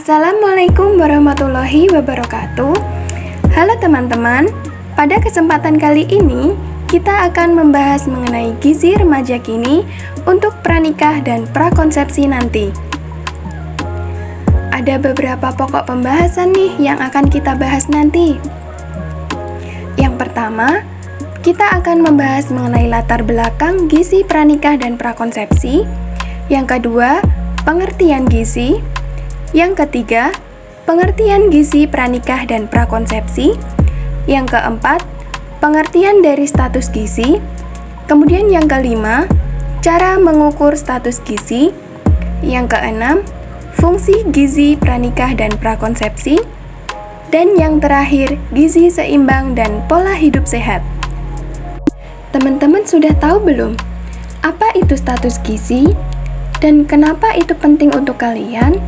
Assalamualaikum warahmatullahi wabarakatuh. Halo teman-teman, pada kesempatan kali ini kita akan membahas mengenai gizi remaja kini untuk pranikah dan prakonsepsi nanti. Ada beberapa pokok pembahasan nih yang akan kita bahas nanti. Yang pertama, kita akan membahas mengenai latar belakang gizi pranikah dan prakonsepsi. Yang kedua, pengertian gizi. Yang ketiga, pengertian gizi pranikah dan prakonsepsi. Yang keempat, pengertian dari status gizi. Kemudian yang kelima, cara mengukur status gizi. Yang keenam, fungsi gizi pranikah dan prakonsepsi. Dan yang terakhir, gizi seimbang dan pola hidup sehat. Teman-teman sudah tahu belum? Apa itu status gizi? Dan kenapa itu penting untuk kalian?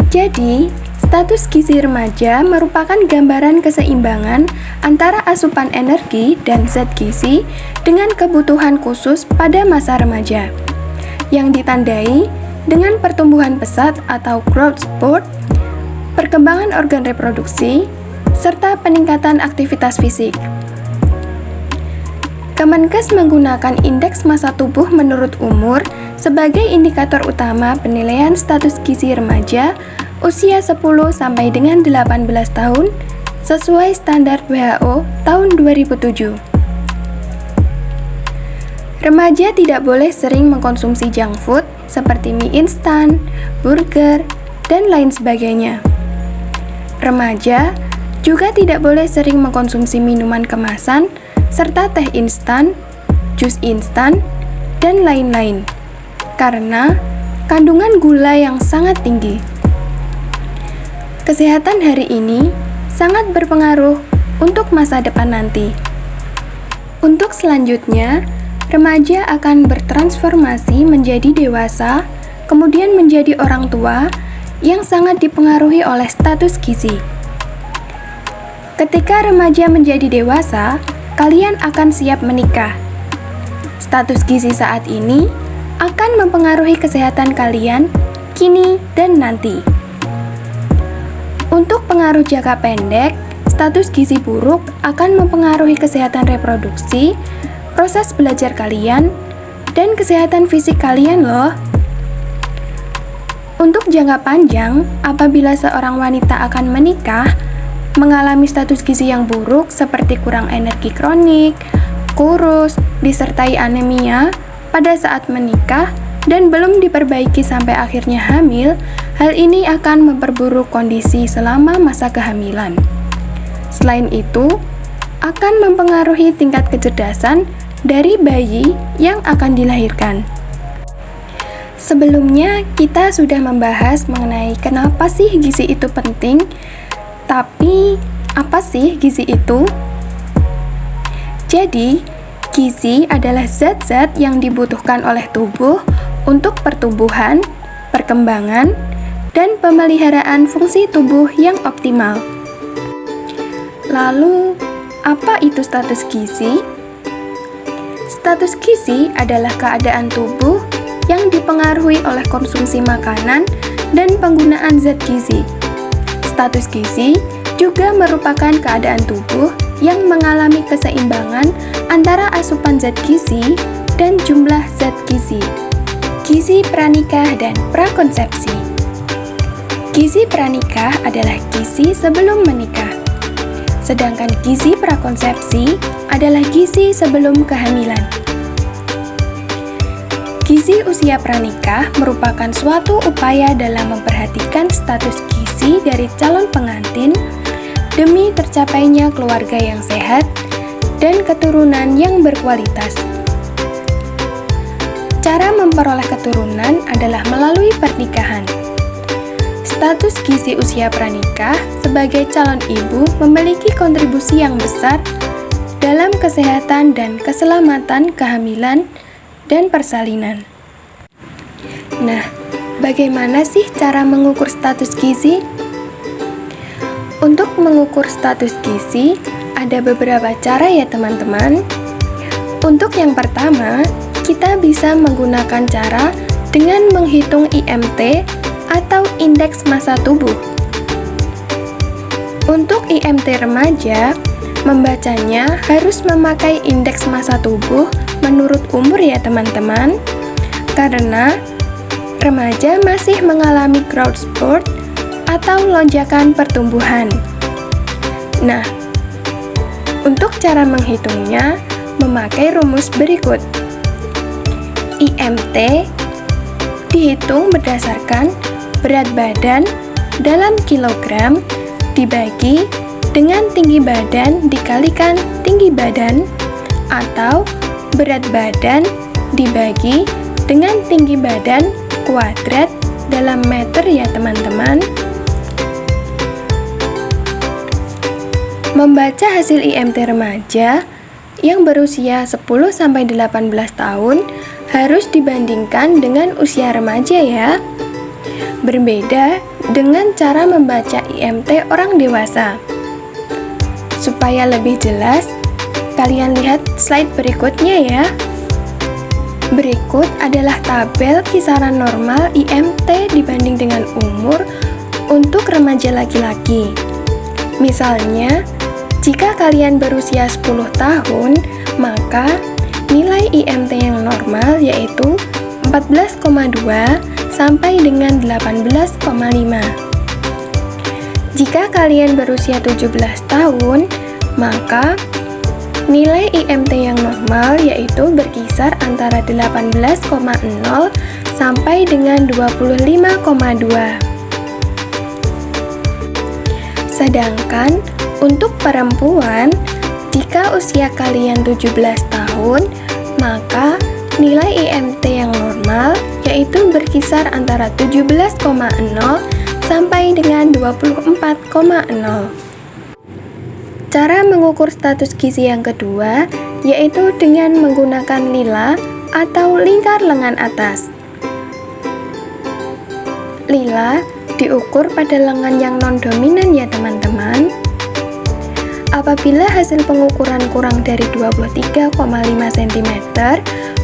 Jadi, status gizi remaja merupakan gambaran keseimbangan antara asupan energi dan zat gizi dengan kebutuhan khusus pada masa remaja, yang ditandai dengan pertumbuhan pesat atau growth spurt, perkembangan organ reproduksi, serta peningkatan aktivitas fisik. Kemenkes menggunakan indeks massa tubuh menurut umur sebagai indikator utama penilaian status gizi remaja usia 10 sampai dengan 18 tahun sesuai standar WHO tahun 2007. Remaja tidak boleh sering mengkonsumsi junk food seperti mie instan, burger, dan lain sebagainya. Remaja juga tidak boleh sering mengkonsumsi minuman kemasan serta teh instan, jus instan, dan lain-lain karena kandungan gula yang sangat tinggi. Kesehatan hari ini sangat berpengaruh untuk masa depan nanti. Untuk selanjutnya, remaja akan bertransformasi menjadi dewasa, kemudian menjadi orang tua yang sangat dipengaruhi oleh status gizi. Ketika remaja menjadi dewasa, kalian akan siap menikah. Status gizi saat ini akan mempengaruhi kesehatan kalian kini dan nanti. Untuk pengaruh jangka pendek, status gizi buruk akan mempengaruhi kesehatan reproduksi, proses belajar kalian, dan kesehatan fisik kalian loh. Untuk jangka panjang, apabila seorang wanita akan menikah, mengalami status gizi yang buruk seperti kurang energi kronik, kurus, disertai anemia pada saat menikah, dan belum diperbaiki sampai akhirnya hamil, hal ini akan memperburuk kondisi selama masa kehamilan. Selain itu, akan mempengaruhi tingkat kecerdasan dari bayi yang akan dilahirkan. Sebelumnya, kita sudah membahas mengenai kenapa sih gizi itu penting, tapi apa sih gizi itu? Jadi, gizi adalah zat-zat yang dibutuhkan oleh tubuh untuk pertumbuhan, perkembangan, dan pemeliharaan fungsi tubuh yang optimal. Lalu, apa itu status gizi? Status gizi adalah keadaan tubuh yang dipengaruhi oleh konsumsi makanan dan penggunaan zat gizi. Status gizi juga merupakan keadaan tubuh yang mengalami keseimbangan antara asupan zat gizi dan jumlah zat gizi. Gizi pranikah dan prakonsepsi. Gizi pranikah adalah gizi sebelum menikah, sedangkan gizi prakonsepsi adalah gizi sebelum kehamilan. Gizi usia pranikah merupakan suatu upaya dalam memperhatikan status gizi dari calon pengantin demi tercapainya keluarga yang sehat dan keturunan yang berkualitas. Cara memperoleh keturunan adalah melalui pernikahan. Status gizi usia pranikah sebagai calon ibu memiliki kontribusi yang besar dalam kesehatan dan keselamatan kehamilan dan persalinan. Nah, bagaimana sih cara mengukur status gizi? Untuk mengukur status gizi, ada beberapa cara ya teman-teman. Untuk yang pertama, kita bisa menggunakan cara dengan menghitung IMT atau indeks massa tubuh. Untuk IMT remaja, membacanya harus memakai indeks massa tubuh menurut umur ya teman-teman, karena remaja masih mengalami growth spurt atau lonjakan pertumbuhan. Nah, untuk cara menghitungnya memakai rumus berikut. IMT dihitung berdasarkan berat badan dalam kilogram dibagi dengan tinggi badan dikalikan tinggi badan, atau berat badan dibagi dengan tinggi badan kuadrat dalam meter ya teman-teman. Membaca hasil IMT remaja yang berusia 10-18 tahun harus dibandingkan dengan usia remaja ya. Berbeda dengan cara membaca IMT orang dewasa. Supaya lebih jelas, kalian lihat slide berikutnya ya. Berikut adalah tabel kisaran normal IMT dibanding dengan umur untuk remaja laki-laki. Misalnya, jika kalian berusia 10 tahun, maka nilai IMT yang normal yaitu 14,2 sampai dengan 18,5. Jika kalian berusia 17 tahun, maka nilai IMT yang normal yaitu berkisar antara 18,0 sampai dengan 25,2. Sedangkan untuk perempuan, jika usia kalian 17 tahun, maka nilai IMT yang normal yaitu berkisar antara 17,0 sampai dengan 24,0. Cara mengukur status gizi yang kedua yaitu dengan menggunakan lila atau lingkar lengan atas. Lila diukur pada lengan yang non-dominan ya teman-teman. Apabila hasil pengukuran kurang dari 23,5 cm,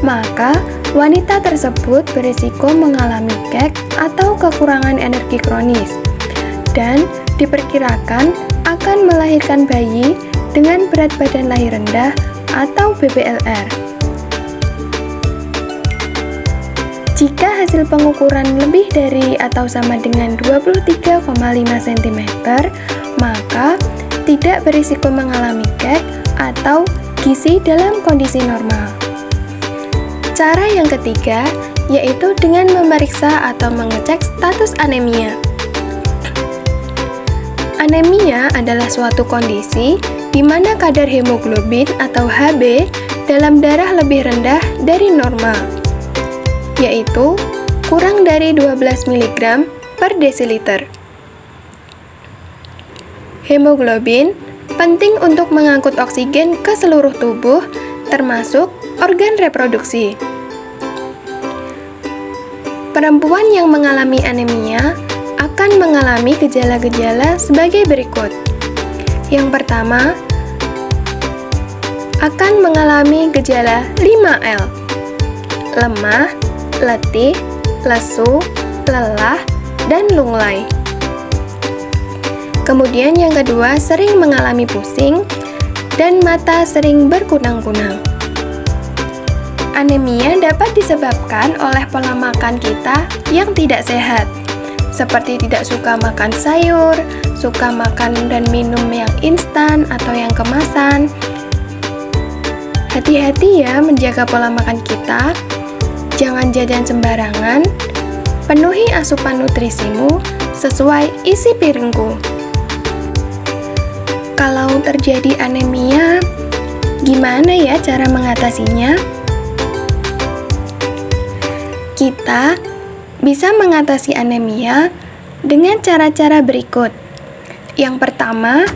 maka wanita tersebut berisiko mengalami kek atau kekurangan energi kronis dan diperkirakan akan melahirkan bayi dengan berat badan lahir rendah atau BBLR. Jika hasil pengukuran lebih dari atau sama dengan 23,5 cm, maka tidak berisiko mengalami kek atau gizi dalam kondisi normal. Cara yang ketiga yaitu dengan memeriksa atau mengecek status anemia. Anemia adalah suatu kondisi di mana kadar hemoglobin atau Hb dalam darah lebih rendah dari normal, yaitu kurang dari 12 mg per desiliter. Hemoglobin penting untuk mengangkut oksigen ke seluruh tubuh, termasuk organ reproduksi. Perempuan yang mengalami anemia akan mengalami gejala-gejala sebagai berikut. Yang pertama, akan mengalami gejala 5L: lemah, letih, lesu, lelah, dan lunglai. Kemudian yang kedua, sering mengalami pusing dan mata sering berkunang-kunang. Anemia dapat disebabkan oleh pola makan kita yang tidak sehat, seperti tidak suka makan sayur, suka makan dan minum yang instan atau yang kemasan. Hati-hati ya menjaga pola makan kita, jangan jajan sembarangan, penuhi asupan nutrisimu sesuai isi piringku. Kalau terjadi anemia, gimana ya cara mengatasinya? Kita bisa mengatasi anemia dengan cara-cara berikut. Yang pertama,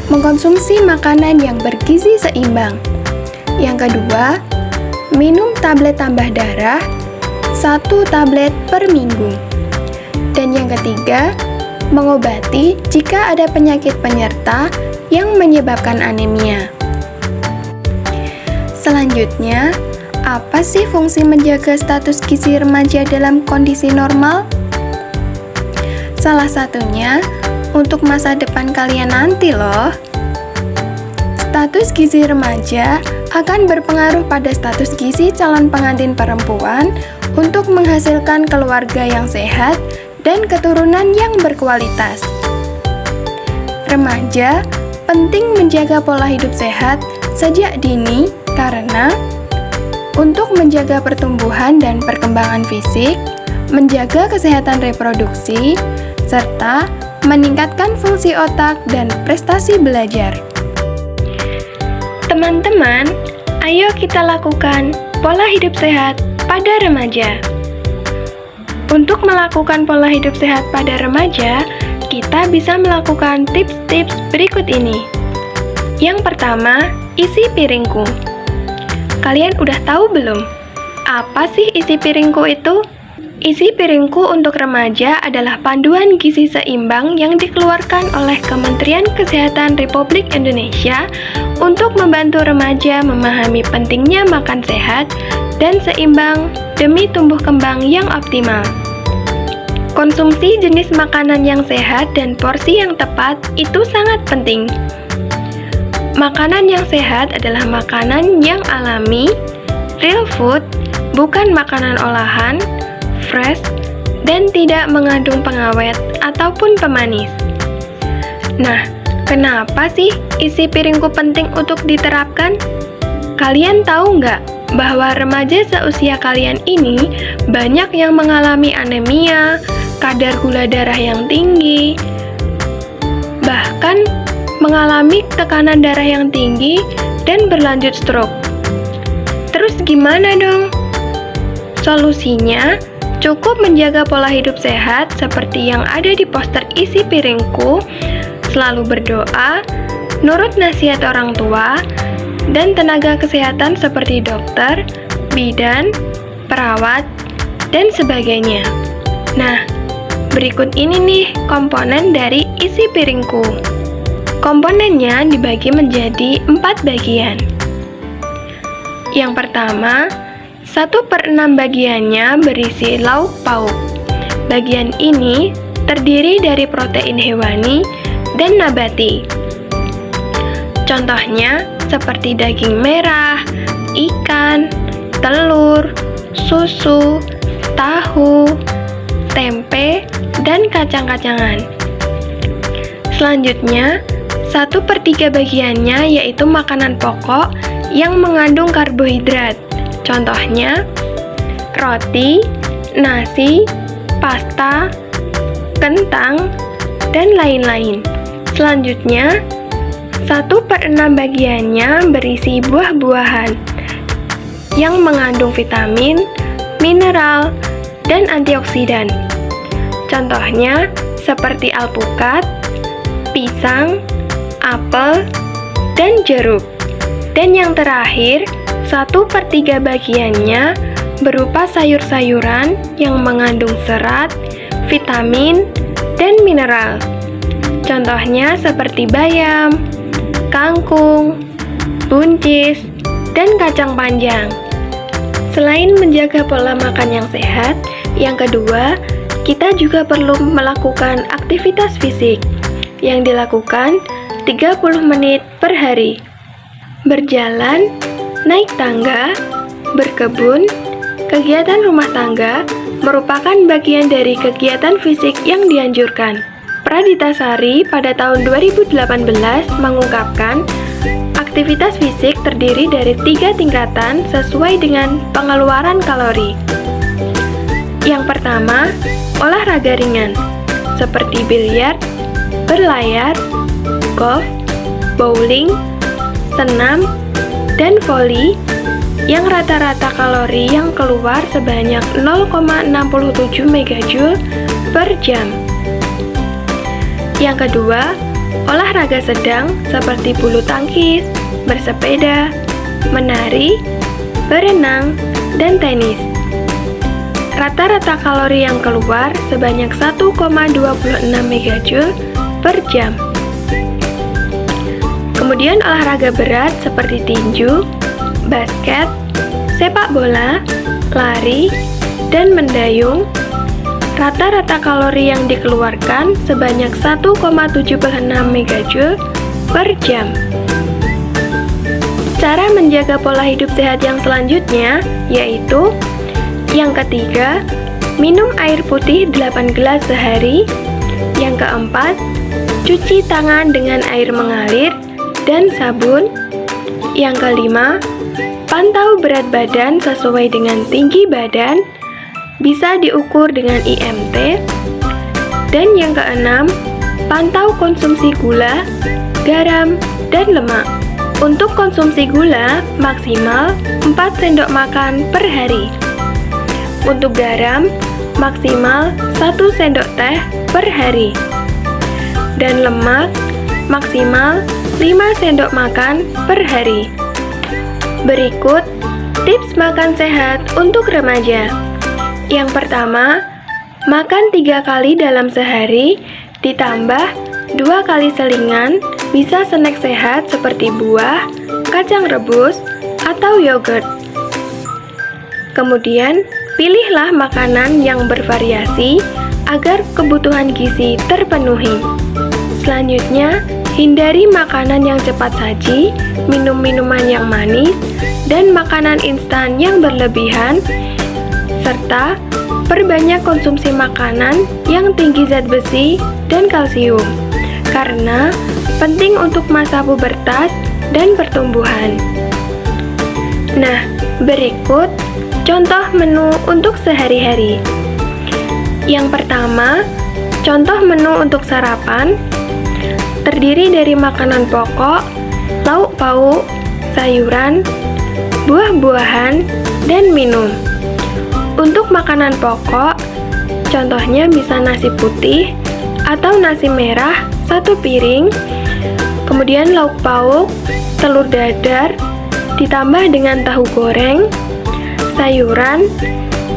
mengkonsumsi makanan yang bergizi seimbang. Yang kedua, minum tablet tambah darah 1 tablet per minggu. Dan yang ketiga, mengobati jika ada penyakit penyerta yang menyebabkan anemia. Selanjutnya, apa sih fungsi menjaga status gizi remaja dalam kondisi normal? Salah satunya untuk masa depan kalian nanti loh. Status gizi remaja akan berpengaruh pada status gizi calon pengantin perempuan untuk menghasilkan keluarga yang sehat dan keturunan yang berkualitas. Remaja penting menjaga pola hidup sehat sejak dini karena untuk menjaga pertumbuhan dan perkembangan fisik, menjaga kesehatan reproduksi, serta meningkatkan fungsi otak dan prestasi belajar. Teman-teman, ayo kita lakukan pola hidup sehat pada remaja. Untuk melakukan pola hidup sehat pada remaja, kita bisa melakukan tips-tips berikut ini. Yang pertama, isi piringku. Kalian udah tahu belum? Apa sih isi piringku itu? Isi piringku untuk remaja adalah panduan gizi seimbang yang dikeluarkan oleh Kementerian Kesehatan Republik Indonesia untuk membantu remaja memahami pentingnya makan sehat dan seimbang demi tumbuh kembang yang optimal. Konsumsi jenis makanan yang sehat dan porsi yang tepat itu sangat penting. Makanan yang sehat adalah makanan yang alami, real food, bukan makanan olahan, fresh, dan tidak mengandung pengawet ataupun pemanis. Nah, kenapa sih isi piringku penting untuk diterapkan? Kalian tahu nggak bahwa remaja seusia kalian ini banyak yang mengalami anemia, kadar gula darah yang tinggi, bahkan mengalami tekanan darah yang tinggi dan berlanjut stroke. Terus gimana dong? Solusinya, cukup menjaga pola hidup sehat seperti yang ada di poster isi piringku, selalu berdoa, nurut nasihat orang tua, dan tenaga kesehatan seperti dokter, bidan, perawat, dan sebagainya. Nah, berikut ini nih komponen dari isi piringku. Komponennya dibagi menjadi 4 bagian. Yang pertama, 1/6 bagiannya berisi lauk pauk. Bagian ini terdiri dari protein hewani dan nabati. Contohnya seperti daging merah, ikan, telur, susu, tahu, tempe, dan kacang-kacangan. Selanjutnya, 1/3 bagiannya yaitu makanan pokok yang mengandung karbohidrat. Contohnya, roti, nasi, pasta, kentang, dan lain-lain. Selanjutnya, 1/6 bagiannya berisi buah-buahan yang mengandung vitamin, mineral, dan antioksidan. Contohnya, seperti alpukat, pisang, apel, dan jeruk. Dan yang terakhir, 1/3 bagiannya berupa sayur-sayuran yang mengandung serat, vitamin, dan mineral. Contohnya seperti bayam, kangkung, buncis, dan kacang panjang. Selain menjaga pola makan yang sehat, yang kedua, kita juga perlu melakukan aktivitas fisik yang dilakukan 30 menit per hari. Berjalan, naik tangga, berkebun, kegiatan rumah tangga merupakan bagian dari kegiatan fisik yang dianjurkan. Pradita Sari pada tahun 2018 mengungkapkan, aktivitas fisik terdiri dari 3 tingkatan sesuai dengan pengeluaran kalori. Yang pertama, olahraga ringan, seperti biliar, berlayar, golf, bowling, senam, dan voli, yang rata-rata kalori yang keluar sebanyak 0,67 megajoule per jam. Yang kedua, olahraga sedang seperti bulu tangkis, bersepeda, menari, berenang, dan tenis. Rata-rata kalori yang keluar sebanyak 1,26 megajoule per jam. Kemudian olahraga berat seperti tinju, basket, sepak bola, lari, dan mendayung, rata-rata kalori yang dikeluarkan sebanyak 1,76 MJ per jam. Cara menjaga pola hidup sehat yang selanjutnya yaitu yang ketiga, minum air putih 8 gelas sehari. Yang keempat, cuci tangan dengan air mengalir dan sabun. Yang kelima, pantau berat badan sesuai dengan tinggi badan, bisa diukur dengan IMT. Dan yang keenam, pantau konsumsi gula, garam, dan lemak. Untuk konsumsi gula maksimal 4 sendok makan per hari. Untuk garam maksimal 1 sendok teh per hari. Dan lemak maksimal 5 sendok makan per hari. Berikut tips makan sehat untuk remaja. Yang pertama, makan 3 kali dalam sehari, ditambah 2 kali selingan, bisa snack sehat seperti buah, kacang rebus, atau yogurt. Kemudian, pilihlah makanan yang bervariasi agar kebutuhan gizi terpenuhi. Selanjutnya, hindari makanan yang cepat saji, minum minuman yang manis, dan makanan instan yang berlebihan, serta perbanyak konsumsi makanan yang tinggi zat besi dan kalsium, karena penting untuk masa pubertas dan pertumbuhan. Nah, berikut contoh menu untuk sehari-hari. Yang pertama, contoh menu untuk sarapan, terdiri dari makanan pokok, lauk pauk, sayuran, buah-buahan, dan minum. Untuk makanan pokok, contohnya bisa nasi putih atau nasi merah 1 piring, kemudian lauk pauk, telur dadar, ditambah dengan tahu goreng, sayuran,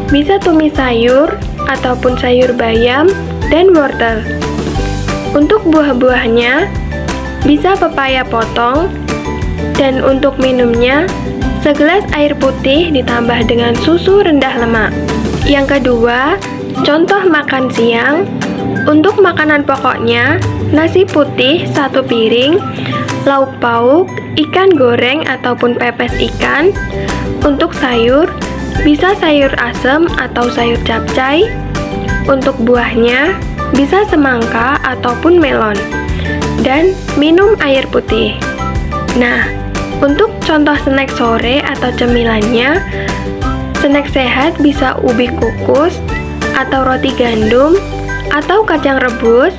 bisa tumis sayur ataupun sayur bayam dan wortel. Untuk buah-buahnya, bisa pepaya potong, dan untuk minumnya, segelas air putih ditambah dengan susu rendah lemak. Yang kedua, contoh makan siang. Untuk makanan pokoknya, nasi putih 1 piring, lauk pauk, ikan goreng ataupun pepes ikan. Untuk sayur, bisa sayur asem atau sayur capcay. Untuk buahnya, bisa semangka ataupun melon. Dan minum air putih. Nah, untuk contoh snack sore atau cemilannya, snack sehat bisa ubi kukus atau roti gandum atau kacang rebus,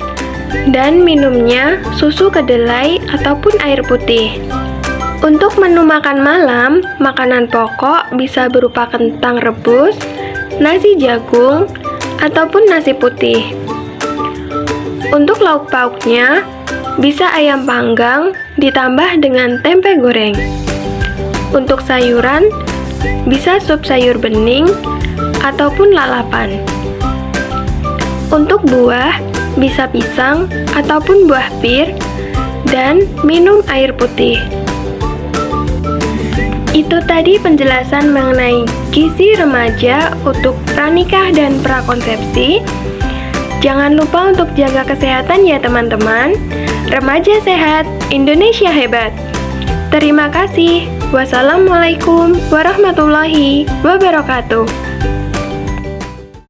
dan minumnya susu kedelai ataupun air putih. Untuk menu makan malam, makanan pokok bisa berupa kentang rebus, nasi jagung, ataupun nasi putih. Untuk lauk pauknya, bisa ayam panggang ditambah dengan tempe goreng. Untuk sayuran, bisa sup sayur bening ataupun lalapan. Untuk buah, bisa pisang ataupun buah pir, dan minum air putih. Itu tadi penjelasan mengenai gizi remaja untuk pranikah dan prakonsepsi. Jangan lupa untuk jaga kesehatan ya teman-teman. Remaja sehat, Indonesia hebat. Terima kasih. Wassalamualaikum warahmatullahi wabarakatuh.